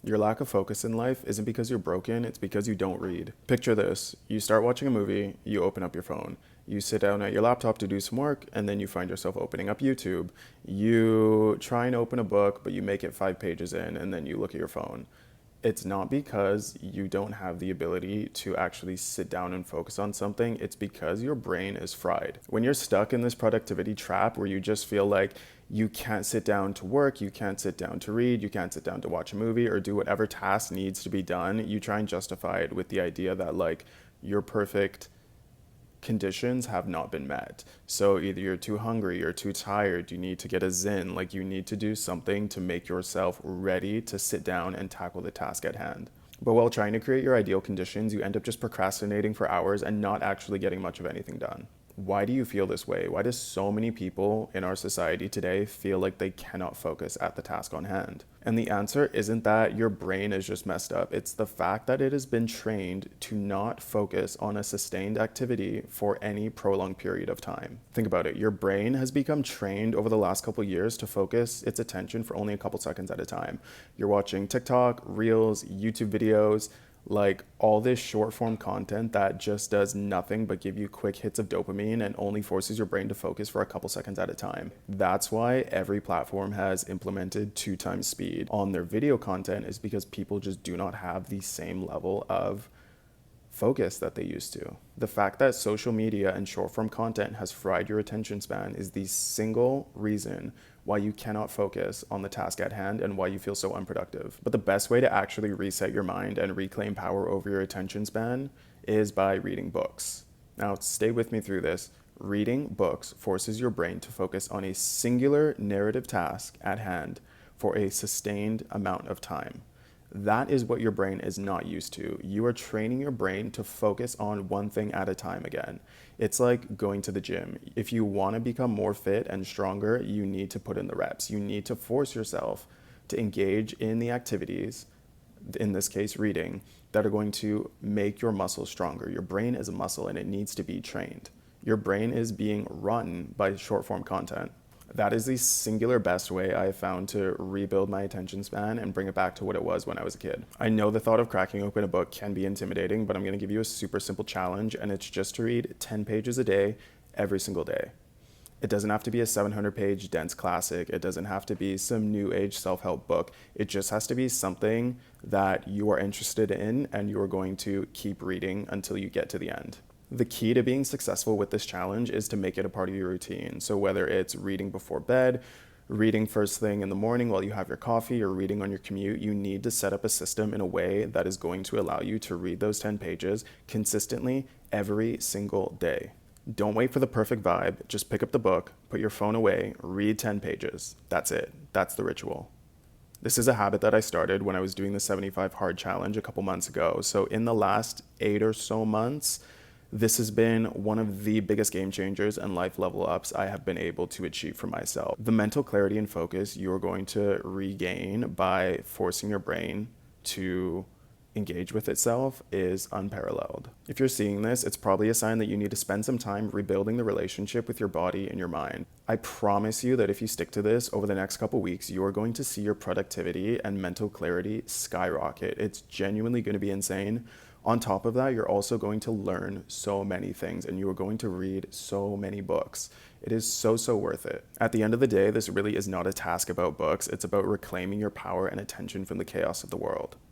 Your lack of focus in life isn't because you're broken, it's because you don't read. Picture this: you start watching a movie, you open up your phone. You sit down at your laptop to do some work, and then you find yourself opening up YouTube. You try and open a book, but you make it 5 pages in, and then you look at your phone. It's not because you don't have the ability to actually sit down and focus on something. It's because your brain is fried. When you're stuck in this productivity trap where you just feel like you can't sit down to work, you can't sit down to read, you can't sit down to watch a movie or do whatever task needs to be done, you try and justify it with the idea that like you're perfect conditions have not been met. So either you're too hungry, you're too tired, you need to get a zen, like you need to do something to make yourself ready to sit down and tackle the task at hand. But while trying to create your ideal conditions, you end up just procrastinating for hours and not actually getting much of anything done. Why do you feel this way? Why do so many people in our society today feel like they cannot focus at the task on hand? And the answer isn't that your brain is just messed up. It's the fact that it has been trained to not focus on a sustained activity for any prolonged period of time. Think about it. Your brain has become trained over the last couple years to focus its attention for only a couple seconds at a time. You're watching TikTok, Reels, YouTube videos, like all this short form content that just does nothing but give you quick hits of dopamine and only forces your brain to focus for a couple seconds at a time. That's why every platform has implemented 2 times speed on their video content, is because people just do not have the same level of focus that they used to. The fact that social media and short form content has fried your attention span is the single reason why you cannot focus on the task at hand and why you feel so unproductive. But the best way to actually reset your mind and reclaim power over your attention span is by reading books. Now, stay with me through this. Reading books forces your brain to focus on a singular narrative task at hand for a sustained amount of time. That is what your brain is not used to. You are training your brain to focus on one thing at a time again. It's like going to the gym. If you want to become more fit and stronger, you need to put in the reps. You need to force yourself to engage in the activities, in this case, reading, that are going to make your muscles stronger. Your brain is a muscle and it needs to be trained. Your brain is being run by short form content. That is the singular best way I have found to rebuild my attention span and bring it back to what it was when I was a kid. I know the thought of cracking open a book can be intimidating, but I'm going to give you a super simple challenge, and it's just to read 10 pages a day, every single day. It doesn't have to be a 700-page dense classic. It doesn't have to be some new age self-help book. It just has to be something that you are interested in and you are going to keep reading until you get to the end. The key to being successful with this challenge is to make it a part of your routine. So whether it's reading before bed, reading first thing in the morning while you have your coffee, or reading on your commute, you need to set up a system in a way that is going to allow you to read those 10 pages consistently every single day. Don't wait for the perfect vibe. Just pick up the book, put your phone away, read 10 pages. That's it. That's the ritual. This is a habit that I started when I was doing the 75 hard challenge a couple months ago. So in the last 8 or so months, this has been one of the biggest game changers and life level ups I have been able to achieve for myself. The mental clarity and focus you're going to regain by forcing your brain to engage with itself is unparalleled. If you're seeing this, it's probably a sign that you need to spend some time rebuilding the relationship with your body and your mind. I promise you that if you stick to this over the next couple weeks, you are going to see your productivity and mental clarity skyrocket. It's genuinely going to be insane. On top of that, you're also going to learn so many things and you are going to read so many books. It is so worth it. At the end of the day, this really is not a task about books. It's about reclaiming your power and attention from the chaos of the world.